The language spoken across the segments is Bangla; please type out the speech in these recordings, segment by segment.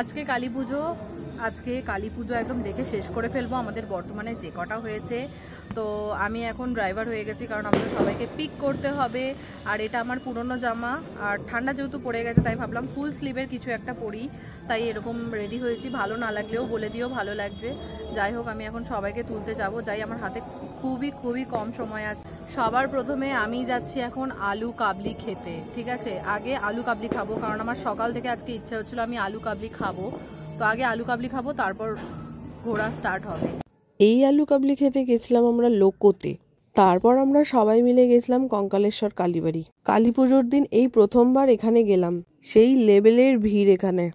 আজকে কালী পুজো একদম দেখে শেষ করে ফেলবো আমাদের বর্তমানে যে কটা হয়েছে। তো আমি এখন ড্রাইভার হয়ে গেছি, কারণ আমাদের সবাইকে পিক করতে হবে। আর এটা আমার পুরনো জামা, আর ঠান্ডা যেহেতু পড়ে গেছে তাই ভাবলাম ফুল স্লিভের কিছু একটা পরি, তাই এরকম রেডি হয়েছি। ভালো না লাগলেও বলে দিও ভালো লাগছে। যাই হোক, আমি এখন সবাইকে তুলতে যাব। যাই, আমার হাতে খুবই কম সময় আছে। সবার প্রথমে আমি যাচ্ছি এখন আলু কাবলি খেতে, ঠিক আছে? আগে আলু কাবলি খাবো, কারণ আমার সকাল থেকে আজকে ইচ্ছা হচ্ছিল আমি আলু কাবলি খাবো। তো আগে আলু কাবলি খাবো, তারপর ঘোরা স্টার্ট হবে। এই আলু কাবলি খেতে গেছিলাম আমরা লোকোতে। তারপর আমরা সবাই মিলে গেছিলাম কঙ্কালেশ্বর কালীবাড়ি। কালী পুজোর দিন এই প্রথমবার এখানে গেলাম। সেই লেভেলের ভিড় এখানে।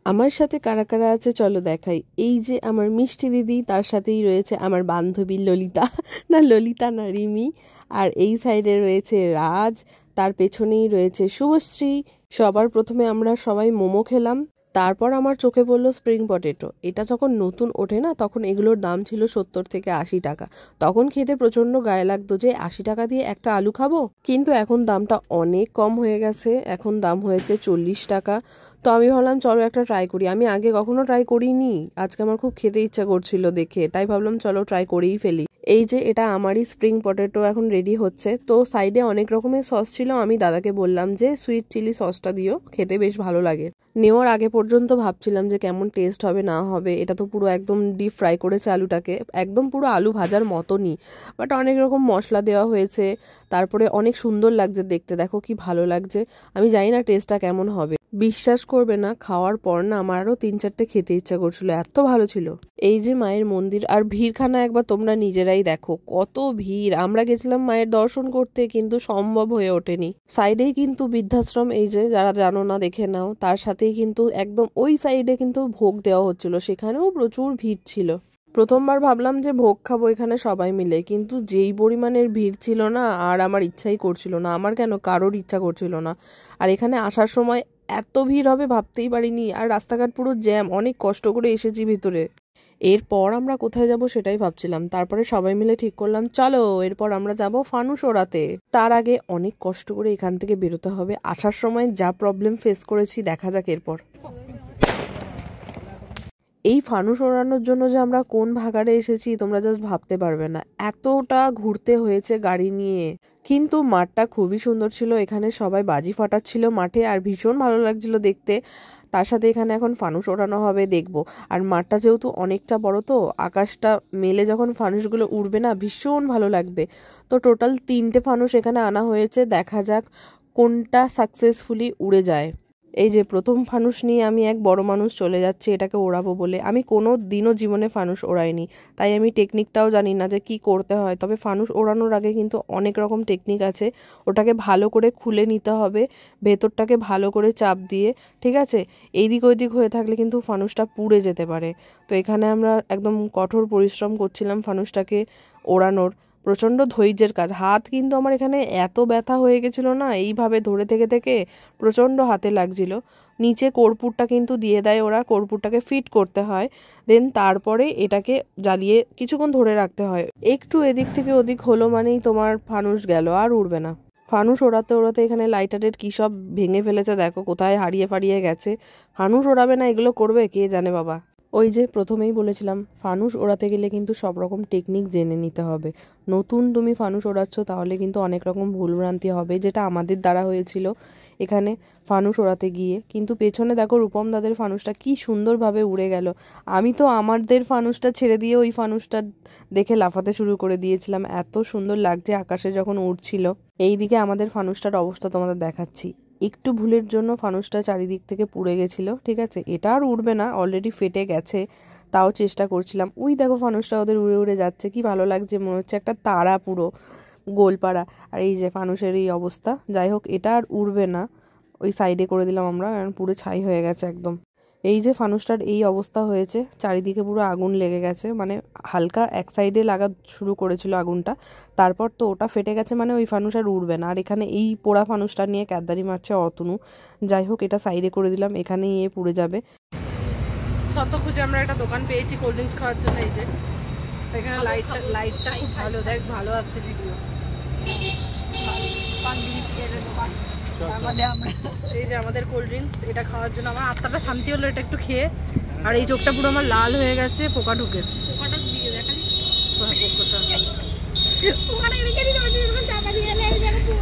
আমার সাথে কারা কারা আছে চলো দেখাই। এই যে আমার মিষ্টি দিদি, তার সাথেই রয়েছে আমার বান্ধবী ললিতা, ললিতা না রিমি। আর এই সাইডে রয়েছে রাজ, তার পেছনেই রয়েছে শুভশ্রী। সবার প্রথমে আমরা সবাই মোমো খেলাম। তারপর আমার চোখে পড়লো স্প্রিং পটেটো। এটা যখন নতুন ওঠে না, তখন এগুলোর দাম ছিল 70 থেকে 80 টাকা। তখন খেতে প্রচণ্ড গায়ে লাগতো যে 80 টাকা দিয়ে একটা আলু খাবো। কিন্তু এখন দামটা অনেক কম হয়ে গেছে, এখন দাম হয়েছে 40 টাকা। তো আমি ভাবলাম চলো একটা ট্রাই করি। আমি আগে কখনো ট্রাই করিনি, আজকে আমার খুব খেতে ইচ্ছা করছিল দেখে, তাই ভাবলাম চলো ট্রাই করেই ফেলি। এই যে এটা আমারই স্প্রিং পটেটো এখন রেডি হচ্ছে। তো সাইডে অনেক রকমের সস ছিল, আমি দাদাকে বললাম যে সুইট চিলি সসটা দিও, খেতে বেশ ভালো লাগে। নেওয়ার আগে পর্যন্ত ভাবছিলাম যে কেমন টেস্ট হবে না হবে। এটা তো পুরো একদম ডিপ ফ্রাই করেছে আলুটাকে, একদম পুরো আলু ভাজার মতনই, বাট অনেক রকম মশলা দেওয়া হয়েছে। তারপরে অনেক সুন্দর লাগছে দেখতে, দেখো কি ভালো লাগছে। আমি জানি না টেস্টটা কেমন হবে। বিশ্বাস করবে না, খাওয়ার পর না আমার আরও 3-4টে খেতে ইচ্ছা করছিল, এত ভালো ছিল। এই যে মায়ের মন্দির, আর ভিড়খানা একবার তোমরা নিজেরাই দেখো, কত ভিড়। আমরা গেছিলাম মায়ের দর্শন করতে, কিন্তু সম্ভব হয়ে ওঠেনি। সাইডেই কিন্তু বৃদ্ধাশ্রম, এই যে যারা জানো না দেখে নাও। তার সাথেই কিন্তু একদম ওই সাইডে কিন্তু ভোগ দেওয়া হচ্ছিল, সেখানেও প্রচুর ভিড় ছিল। প্রথমবার ভাবলাম যে ভোগ খাবো এখানে সবাই মিলে, কিন্তু যেই পরিমাণের ভিড় ছিল না, আর আমার ইচ্ছাই করছিল না। আমার কেন, কারোর ইচ্ছা করছিল না। আর এখানে আসার সময় এত ভিড় হবে ভাবতেই পারিনি। আর রাস্তাঘাট পুরো জ্যাম, অনেক কষ্ট করে এসেছি ভিতরে। এরপর আমরা কোথায় যাব সেটাই ভাবছিলাম। তারপরে সবাই মিলে ঠিক করলাম চলো এরপর আমরা যাব ফানুস ওড়াতে। তার আগে অনেক কষ্ট করে এখান থেকে বেরোতে হবে। আসার সময় যা প্রবলেম ফেস করেছি দেখা যাক এরপর। এই ফানুস ওড়ানোর জন্য যে আমরা কোন ভাগাড়ে এসেছি তোমরা জাস্ট ভাবতে পারবে না, এতটা ঘুরতে হয়েছে গাড়ি নিয়ে। কিন্তু মাঠটা খুবই সুন্দর ছিল, এখানে সবাই বাজি ফাটাচ্ছিল মাঠে, আর ভীষণ ভালো লাগছিল দেখতে। তার সাথে এখানে এখন ফানুস ওড়ানো হবে, দেখবো। আর মাঠটা যেহেতু অনেকটা বড়, তো আকাশটা মেলে যখন ফানুসগুলো উড়বে না, ভীষণ ভালো লাগবে। তো টোটাল 3টে ফানুস এখানে আনা হয়েছে, দেখা যাক কোনটা সাকসেসফুলি উড়ে যায়। এই যে প্রথম ফানুস নিয়ে আমি এক বড় মানুষ চলে যাচ্ছে এটাকে ওড়াবো বলে। আমি কোনো দিনও জীবনে ফানুস ওড়াইনি, তাই আমি টেকনিকটাও জানি না যে কি করতে হয়। তবে ফানুস ওড়ানোর আগে কিন্তু অনেক রকম টেকনিক আছে। ওটাকে ভালো করে খুলে নিতে হবে, ভেতরটাকে ভালো করে চাপ দিয়ে, ঠিক আছে? এইদিক ওইদিক হয়ে থাকলে কিন্তু ফানুসটা পুড়ে যেতে পারে। তো এখানে আমরা একদম কঠোর পরিশ্রম করছিলাম ফানুসটাকে ওড়ানোর। প্রচণ্ড ধৈর্যের কাজ। হাত কিন্তু আমার এখানে এত ব্যথা হয়ে গেছিলো না, এইভাবে ধরে থেকে থেকে প্রচণ্ড হাতে লাগছিল। নিচে কর্পূরটা কিন্তু দিয়ে দেয় ওরা, কর্পূরটাকে ফিট করতে হয়, দেন তারপরে এটাকে জ্বালিয়ে কিছুক্ষণ ধরে রাখতে হয়। একটু এদিক থেকে ওদিক হলো মানেই তোমার ফানুস গেল, আর উড়বে না। ফানুস ওড়াতে ওড়াতে এখানে লাইটারের কী সব ভেঙে ফেলেছে দেখো, কোথায় হারিয়ে ফারিয়ে গেছে। ফানুস ওড়াবে না, এগুলো করবে কে জানে বাবা। ওই যে প্রথমেই বলেছিলাম, ফানুস ওড়াতে গেলে কিন্তু সব রকম টেকনিক জেনে নিতে হবে। নতুন তুমি ফানুস ওড়াচ্ছ তাহলে কিন্তু অনেক রকম ভুলভ্রান্তি হবে, যেটা আমাদের দ্বারা হয়েছিল এখানে ফানুস ওড়াতে গিয়ে। কিন্তু পেছনে দেখো রূপম দাদের ফানুসটা কি সুন্দরভাবে উড়ে গেল। আমি তো আমাদের ফানুসটা ছেড়ে দিয়ে ওই ফানুসটা দেখে লাফাতে শুরু করে দিয়েছিলাম, এত সুন্দর লাগছে আকাশে যখন উড়ছিল। এইদিকে আমাদের ফানুসটার অবস্থা তোমাদের দেখাচ্ছি। একটু ভুলের জন্য ফানুসটা চারিদিক থেকে পুড়ে গেছিলো, ঠিক আছে? এটা আর উড়বে না, অলরেডি ফেটে গেছে। তাও চেষ্টা করছিলাম। ওই দেখো ফানুসটা ওদের উড়ে উড়ে যাচ্ছে, কি ভালো লাগছে, মনে হচ্ছে একটা তারা পুরো গোলপাড়া। আর এই যে ফানুসের এই অবস্থা। যাই হোক, এটা আর উড়বে না, ওই সাইডে করে দিলাম আমরা, কারণ পুরো ছাই হয়ে গেছে একদম। এই যে ফানুসটার এই অবস্থা হয়েছে, চারিদিকে পুরো আগুন লেগে গেছে, মানে হালকা এক সাইডে লাগা শুরু করেছিল আগুনটা, তারপর তো ওটা ফেটে গেছে, মানে ওই ফানুস আর উড়বে না। আর এখানে এই পোড়া ফানুসটা নিয়ে ক্যাদারি মারছে অতনু। যাই হোক, এটা সাইডে করে দিলাম, এখানেই এ পুড়ে যাবে। শত খুঁজে আমরা একটা দোকান পেয়েছি কোল্ড ড্রিঙ্কস খাওয়ার জন্য। এই যে এখানে লাইটটা খুব ভালো, দেখ ভালো আসছে ভিডিও। এই যে আমাদের কোল্ড ড্রিঙ্কস, এটা খাওয়ার জন্য আমার আত্মাটা শান্তি হলো এটা একটু খেয়ে। আর এই চোখটা পুরো আমার লাল হয়ে গেছে পোকা ঢুকে। পোকাটা দিয়ে দেখালি, পোকাটা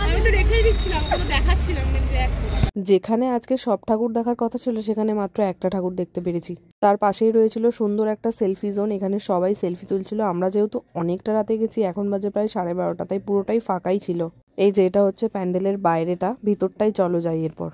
আমি তো রেখেই দিচ্ছিলাম, আমি তো দেখাচ্ছিলাম। যেখানে আজকে সব ঠাকুর দেখার কথা ছিল সেখানে মাত্র একটা ঠাকুর দেখতে পেরেছি। তার পাশেই রয়েছিল সুন্দর একটা সেলফি জোন, এখানে সবাই সেলফি তুলছিল। আমরা যেহেতু অনেকটা রাতে গেছি, এখন বাজে প্রায় 12:30, তাই পুরোটাই ফাঁকাই ছিল। এই যে এটা হচ্ছে প্যান্ডেলের বাইরেটা, ভিতরটাই চলো যাই এরপর।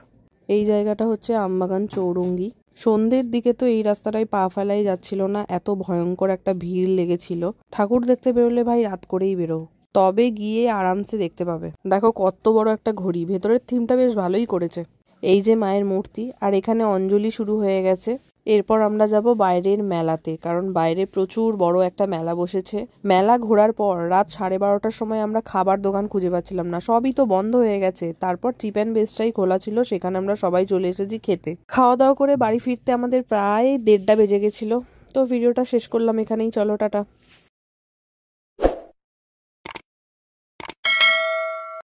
এই জায়গাটা হচ্ছে আমবাগান চৌরঙ্গি। সন্ধ্যের দিকে তো এই রাস্তাটায় পা ফেলাই যাচ্ছিল না, এত ভয়ঙ্কর একটা ভিড় লেগেছিল। ঠাকুর দেখতে বেরোলে ভাই রাত করেই বেরো, তবে গিয়ে আরামসে দেখতে পাবে। দেখো কত বড় একটা ঘড়ি, ভেতরের থিমটা বেশ ভালোই করেছে। এই যে মায়ের মূর্তি, আর এখানে অঞ্জলি শুরু হয়ে গেছে। এরপর আমরা যাব বাইরের মেলাতে, কারণ বাইরে প্রচুর বড় একটা মেলা বসেছে। মেলা ঘোরার পর রাত 12:30টার সময় আমরা খাবার দোকান খুঁজে পাচ্ছিলাম না, সবই তো বন্ধ হয়ে গেছে। তারপর চিপ অ্যান্ড বেস্টটাই খোলা ছিল, সেখানে আমরা সবাই চলে এসেছি খেতে। খাওয়া দাওয়া করে বাড়ি ফিরতে আমাদের প্রায় 1:30 বেজে গেছিল। তো ভিডিওটা শেষ করলাম এখানেই, চলো টাটা।